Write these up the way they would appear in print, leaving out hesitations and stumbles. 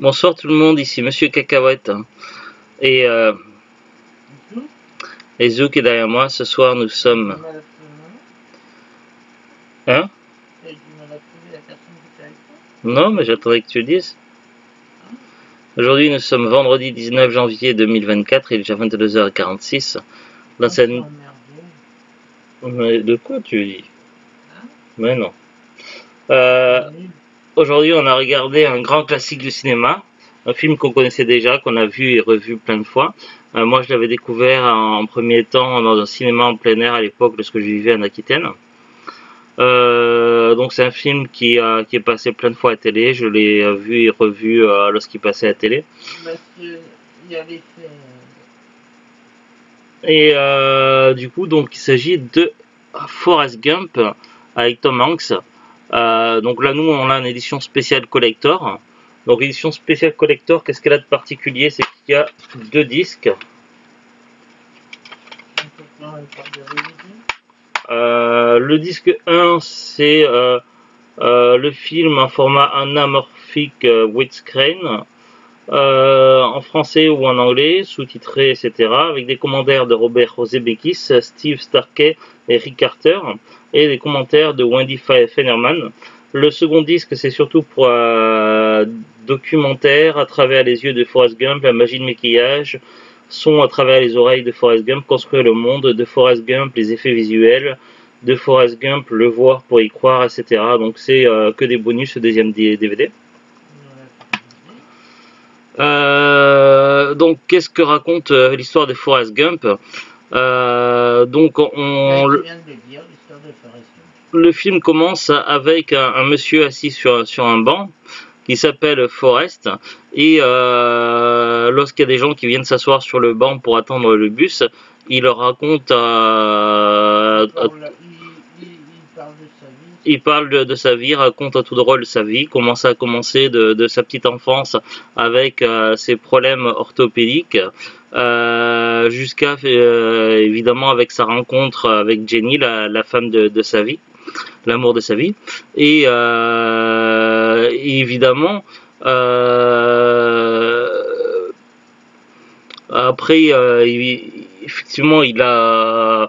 Bonsoir tout le monde, ici Monsieur Cacahuète et, euh, et Zouk est derrière moi. Ce soir nous sommes... Hein? Non, mais j'attendais que tu le dises. Aujourd'hui nous sommes vendredi 19 janvier 2024, il est déjà 22h46. Dans cette... Mais de quoi tu dis? Mais non. Aujourd'hui on a regardé un grand classique du cinéma, un film qu'on connaissait déjà, qu'on a vu et revu plein de fois. Moi je l'avais découvert en premier temps dans un cinéma en plein air à l'époque lorsque je vivais en Aquitaine. Donc c'est un film qui est passé plein de fois à la télé, je l'ai vu et revu lorsqu'il passait à la télé. Et du coup donc il s'agit de Forrest Gump avec Tom Hanks. Donc là nous on a une édition spéciale collector. Donc édition spéciale collector, qu'est-ce qu'elle a de particulier? C'est qu'il y a deux disques. Le disque 1 c'est le film en format anamorphique widescreen, en français ou en anglais, sous-titré, etc. avec des commentaires de Robert Zemeckis, Steve Starkey et Rick Carter, et des commentaires de Wendy Fennerman. Le second disque c'est surtout pour documentaire à travers les yeux de Forrest Gump, la magie de maquillage, son à travers les oreilles de Forrest Gump, construire le monde de Forrest Gump, les effets visuels de Forrest Gump, le voir pour y croire, etc. Donc c'est que des bonus au deuxième DVD. Donc qu'est-ce que raconte l'histoire de Forrest Gump? Donc le film commence avec un monsieur assis sur un banc qui s'appelle Forrest, et lorsqu'il y a des gens qui viennent s'asseoir sur le banc pour attendre le bus, il leur raconte il parle de sa vie, raconte à tout drôle sa vie, comment ça a commencé de sa petite enfance avec ses problèmes orthopédiques, jusqu'à évidemment avec sa rencontre avec Jenny, la femme de sa vie, l'amour de sa vie, et évidemment après effectivement il a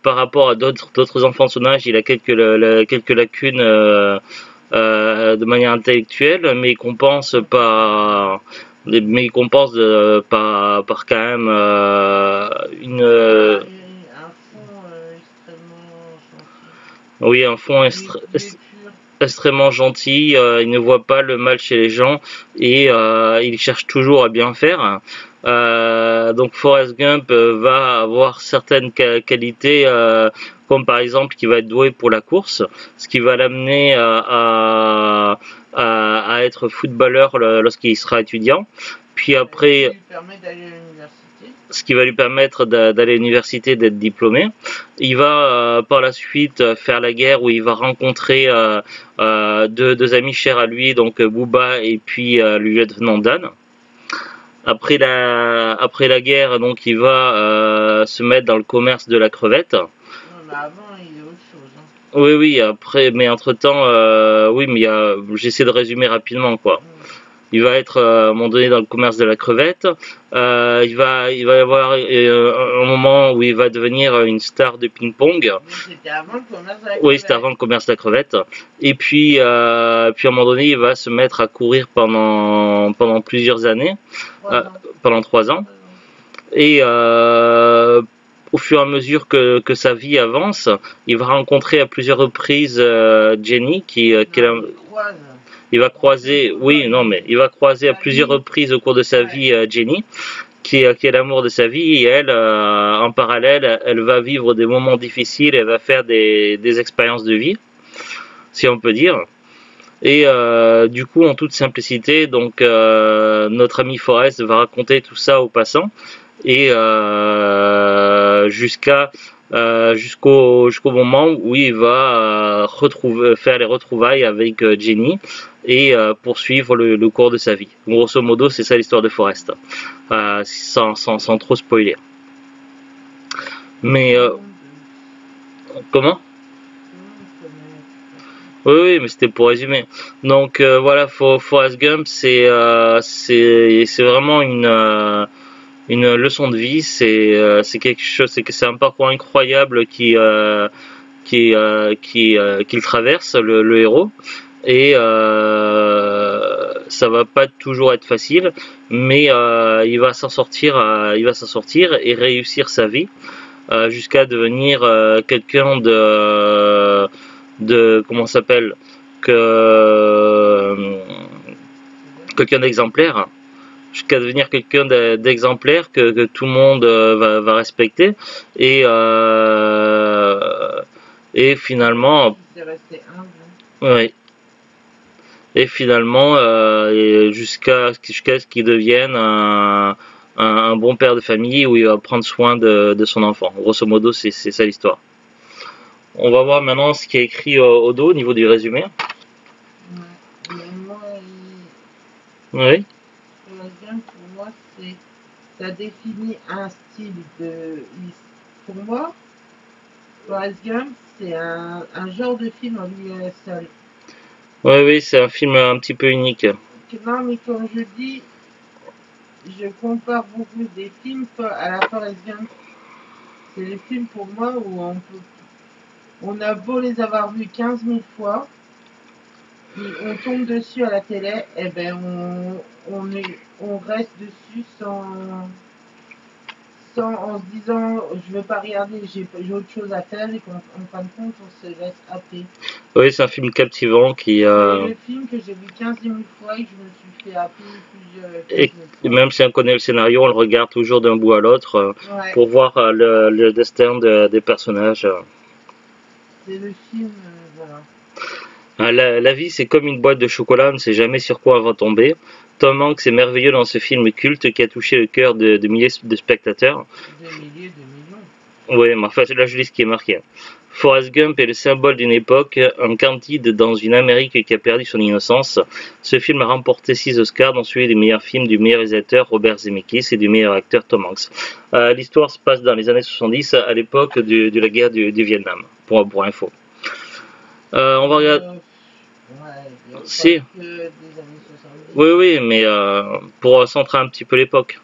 par rapport à d'autres enfants de son âge, il a quelques lacunes de manière intellectuelle, mais il compense par par quand même un fond extrêmement gentil, il ne voit pas le mal chez les gens, et il cherche toujours à bien faire. Donc Forrest Gump va avoir certaines qualités, comme par exemple qu'il va être doué pour la course, ce qui va l'amener à être footballeur lorsqu'il sera étudiant. Puis après, ce qui va lui permettre d'aller à l'université, d'être diplômé. Il va par la suite faire la guerre, où il va rencontrer deux amis chers à lui, donc Booba et puis le lieutenant Dan. Après la guerre, donc il va se mettre dans le commerce de la crevette. Non, mais avant, il y a autre chose, hein. Oui, après, mais entre temps, oui, mais j'essaie de résumer rapidement, quoi. Il va être à un moment donné dans le commerce de la crevette. Il va y avoir un moment où il va devenir une star de ping-pong. C'était avant le commerce de la crevette. Oui, c'était avant le commerce de la crevette. Et puis à un moment donné, il va se mettre à courir pendant plusieurs années, pendant 3 ans. Et au fur et à mesure que sa vie avance, il va rencontrer à plusieurs reprises Jenny, il va croiser, il va croiser à plusieurs reprises au cours de sa vie Jenny, qui est l'amour de sa vie, et elle, en parallèle, elle va vivre des moments difficiles, elle va faire des expériences de vie, si on peut dire. Et du coup, en toute simplicité, donc notre ami Forrest va raconter tout ça aux passants, et jusqu'au moment où il va faire les retrouvailles avec Jenny, et poursuivre le cours de sa vie. Grosso modo, c'est ça l'histoire de Forrest, sans trop spoiler. Mais comment? Oui, mais c'était pour résumer. Donc voilà, Forrest Gump, c'est vraiment une leçon de vie. C'est quelque chose, c'est un parcours incroyable qu'il traverse le héros. Et ça va pas toujours être facile, mais il va s'en sortir et réussir sa vie jusqu'à devenir quelqu'un de comment ça s'appelle que quelqu'un d'exemplaire, jusqu'à devenir quelqu'un d'exemplaire que tout le monde va respecter et finalement C'est resté humble. ouais, et finalement jusqu'à ce qu'il devienne un bon père de famille où il va prendre soin de son enfant. Grosso modo, c'est ça l'histoire. On va voir maintenant ce qui est écrit au dos au niveau du résumé. Ouais. Mais moi, Oui, Forrest Gump, pour moi, ça définit un style de. Pour moi, Forrest Gump, c'est un genre de film en lui seul. oui, c'est un film un petit peu unique. Non, mais comme je dis, je compare beaucoup des films à la Forrest Gump. C'est les films pour moi où on a beau les avoir vus 15 000 fois, puis on tombe dessus à la télé, et ben on reste dessus en se disant je veux pas regarder, j'ai autre chose à faire, et qu'en fin de compte on se laisse happer. Oui, c'est un film captivant qui C'est le film que j'ai vu 15 000 fois et que je me suis fait happer plusieurs 15 et 000 fois. même si on connaît le scénario, on le regarde toujours d'un bout à l'autre Ouais, pour voir le destin des personnages. c'est le film, voilà. La vie, c'est comme une boîte de chocolat, on ne sait jamais sur quoi on va tomber. Tom Hanks est merveilleux dans ce film culte qui a touché le cœur de milliers de spectateurs. Des milliers, des millions. Oui, mais enfin, là, je lis ce qui est marqué. Forrest Gump est le symbole d'une époque, un candide dans une Amérique qui a perdu son innocence. Ce film a remporté 6 Oscars, dont celui du meilleur film, du meilleur réalisateur Robert Zemeckis et du meilleur acteur Tom Hanks. L'histoire se passe dans les années 70, à l'époque de la guerre du Vietnam, pour info. On va regarder. Ouais, il n'y a Si, pas que des années 70. oui, mais pour centrer un petit peu l'époque.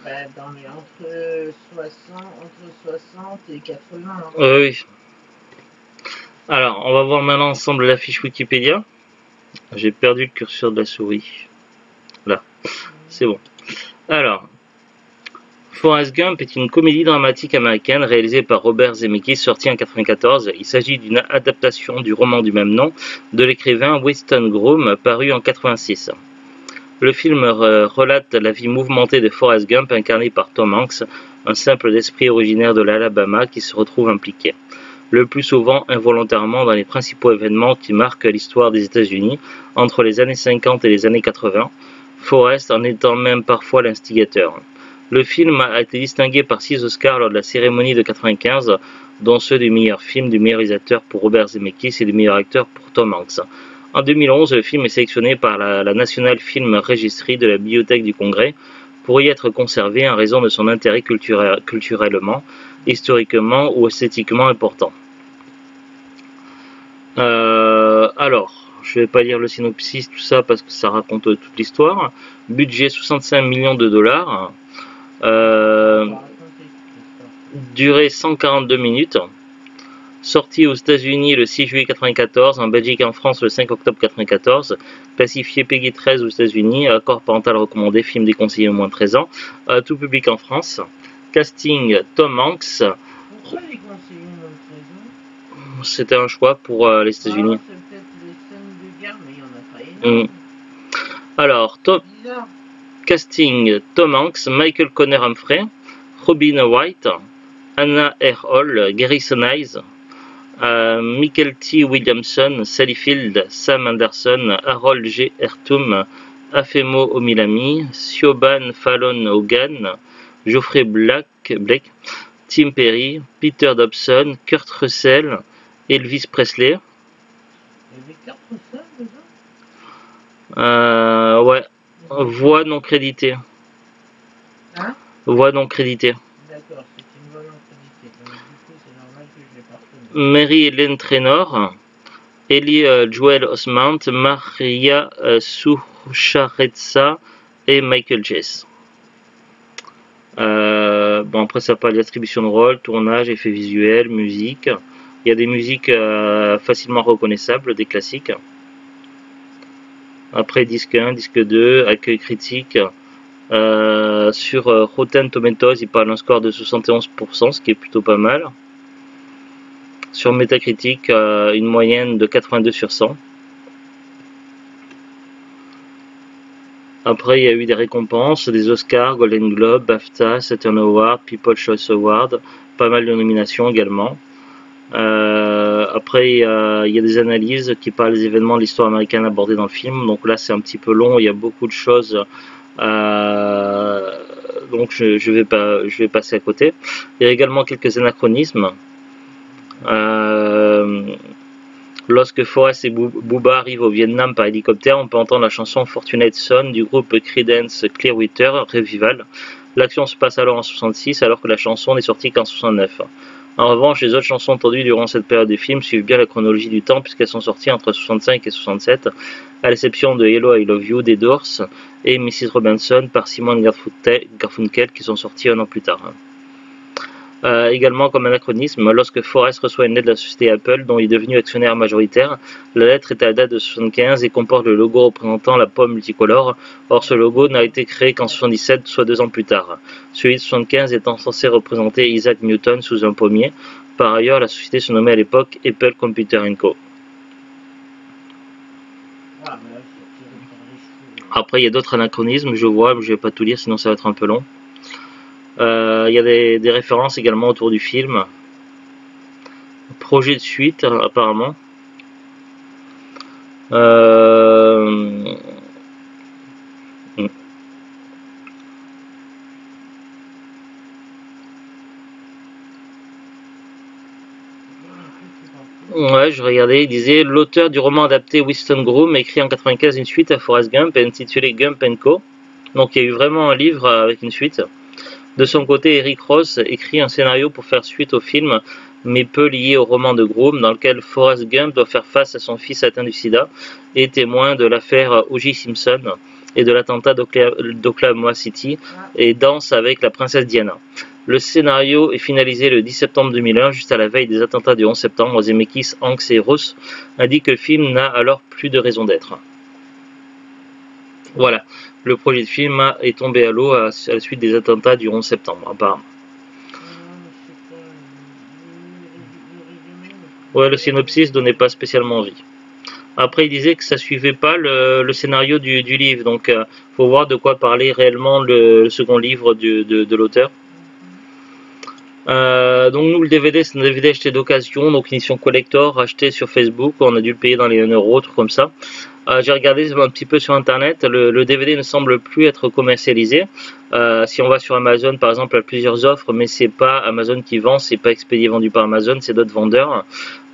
Ben, dans les entre 60 et 80. Hein. Oui. Alors, on va voir maintenant ensemble la fiche Wikipédia. J'ai perdu le curseur de la souris. Là, c'est bon. Alors, Forrest Gump est une comédie dramatique américaine réalisée par Robert Zemeckis, sortie en 1994. Il s'agit d'une adaptation du roman du même nom de l'écrivain Winston Groom, paru en 1986. Le film relate la vie mouvementée de Forrest Gump, incarné par Tom Hanks, un simple d'esprit originaire de l'Alabama qui se retrouve impliqué, le plus souvent involontairement, dans les principaux événements qui marquent l'histoire des États-Unis entre les années 50 et les années 80, Forrest en étant même parfois l'instigateur. Le film a été distingué par 6 Oscars lors de la cérémonie de 1995, dont ceux du meilleur film, du meilleur réalisateur pour Robert Zemeckis et du meilleur acteur pour Tom Hanks. En 2011, le film est sélectionné par la National Film Registry de la Bibliothèque du Congrès pour y être conservé en raison de son intérêt culturellement, historiquement ou esthétiquement important. Alors, je vais pas lire le synopsis, tout ça, parce que ça raconte toute l'histoire. Budget 65 millions de dollars. Durée 142 minutes. Sortie aux États-Unis le 6 juillet 1994, en Belgique et en France le 5 octobre 1994. Classifié PEGI 13 aux États-Unis, accord parental recommandé, film déconseillé au moins de 13 ans. Tout public en France. Casting Tom Hanks. Pourquoi les conseillers moins de 13 ans? C'était un choix pour les États-Unis. C'est peut-être les scènes de guerre, mais il n'y en a pas énorme. Alors, casting Tom Hanks, Michael Connor Humphrey, Robin Wright, Anna R. Hall, Garrison Hayes, Michael T. Williamson, Sally Field, Sam Anderson, Harold G. Ertum, Afemo Omilami, Siobhan Fallon Hogan, Geoffrey Blake, Tim Perry, Peter Dobson, Kurt Russell, Elvis Presley. Kurt Russell déjà? Ouais. Voix non créditée. Hein? Voix non créditée. D'accord, c'est une voix non créditée. Donc du coup, c'est normal que je l'ai pas reconnu. Mary Ellen Trainor, Eli Joel Osment, Maria Sucharetsa et Michael Jess. Bon, après ça parle d'attribution de rôle, tournage, effets visuels, musique. Il y a des musiques facilement reconnaissables, des classiques. Après disque 1, disque 2, accueil critique. Sur Rotten Tomatoes, il parle d'un score de 71%, ce qui est plutôt pas mal. Sur Metacritic, une moyenne de 82 sur 100. Après, il y a eu des récompenses, des Oscars, Golden Globe, BAFTA, Saturn Award, People's Choice Award, pas mal de nominations également. Après, il y a des analyses qui parlent des événements de l'histoire américaine abordés dans le film. Donc là, c'est un petit peu long, il y a beaucoup de choses. Donc je vais passer à côté. Il y a également quelques anachronismes. Lorsque Forrest et Booba arrivent au Vietnam par hélicoptère, on peut entendre la chanson Fortunate Son du groupe Creedence Clearwater Revival. L'action se passe alors en 66, alors que la chanson n'est sortie qu'en 69. En revanche, les autres chansons entendues durant cette période du film suivent bien la chronologie du temps puisqu'elles sont sorties entre 65 et 67, à l'exception de Hello I Love You des Doors et Mrs. Robinson par Simon Garfunkel qui sont sortis un an plus tard. Également comme anachronisme, lorsque Forrest reçoit une lettre de la société Apple dont il est devenu actionnaire majoritaire, la lettre est à la date de 75 et comporte le logo représentant la pomme multicolore. Or ce logo n'a été créé qu'en 77, soit 2 ans plus tard. Celui de 75 étant censé représenter Isaac Newton sous un pommier. Par ailleurs, la société se nommait à l'époque Apple Computer Co. Après, il y a d'autres anachronismes, je vois, mais je ne vais pas tout lire, sinon ça va être un peu long. Il y a des références également autour du film. Projet de suite, apparemment. Ouais, je regardais, il disait l'auteur du roman adapté Winston Groom écrit en 95 une suite à Forrest Gump intitulée Gump & Co. Donc il y a eu vraiment un livre avec une suite. De son côté, Eric Ross écrit un scénario pour faire suite au film, mais peu lié au roman de Groom, dans lequel Forrest Gump doit faire face à son fils atteint du sida et témoin de l'affaire O.J. Simpson et de l'attentat d'Oklahoma City et danse avec la princesse Diana. Le scénario est finalisé le 10 septembre 2001, juste à la veille des attentats du 11 septembre. Zemeckis, Hanks et Ross indiquent que le film n'a alors plus de raison d'être. Voilà. Le projet de film est tombé à l'eau à la suite des attentats du 11 septembre, apparemment. Ouais, le synopsis donnait pas spécialement envie. Après, il disait que ça suivait pas le scénario du livre, donc faut voir de quoi parlait réellement le second livre de l'auteur. Donc nous, le DVD, c'est un DVD acheté d'occasion, donc édition collector, acheté sur Facebook, on a dû le payer dans les 1 euro, truc comme ça. J'ai regardé un petit peu sur internet, le DVD ne semble plus être commercialisé. Si on va sur Amazon par exemple, il y a plusieurs offres, mais c'est pas Amazon qui vend, c'est pas Expédié vendu par Amazon, c'est d'autres vendeurs.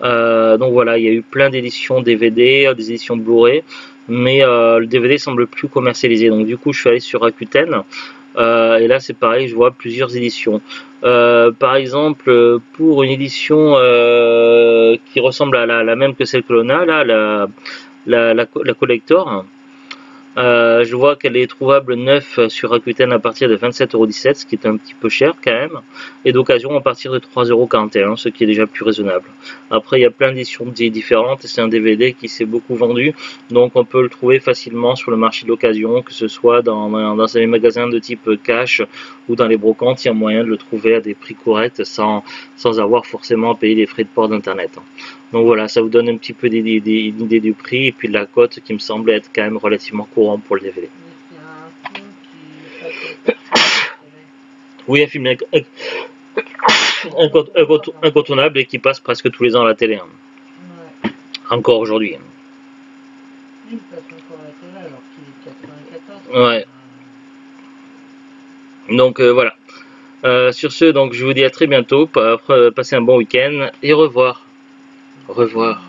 Donc voilà, il y a eu plein d'éditions DVD, des éditions Blu-ray, mais le DVD semble plus commercialisé. Donc du coup, je suis allé sur Rakuten. Et là c'est pareil, je vois plusieurs éditions. Par exemple, pour une édition qui ressemble à la même que celle que l'on a, là, la collector, je vois qu'elle est trouvable neuf sur Rakuten à partir de 27,17 €, ce qui est un petit peu cher quand même, et d'occasion à partir de 3,41 €, ce qui est déjà plus raisonnable. Après, il y a plein d'éditions différentes, et c'est un DVD qui s'est beaucoup vendu, donc on peut le trouver facilement sur le marché de l'occasion, que ce soit dans les magasins de type cash ou dans les brocantes. Il y a moyen de le trouver à des prix corrects sans avoir forcément à payer les frais de port d'internet. Donc voilà, ça vous donne un petit peu une idée du prix et puis de la cote qui me semble être quand même relativement courant pour le DVD. Oui, un film incontournable et qui passe presque tous les ans à la télé. Hein. Ouais. Encore aujourd'hui. Il passe encore à la télé alors qu'il est 94. Ouais. Donc voilà. Sur ce, donc je vous dis à très bientôt. Passez un bon week-end et au revoir. Au revoir.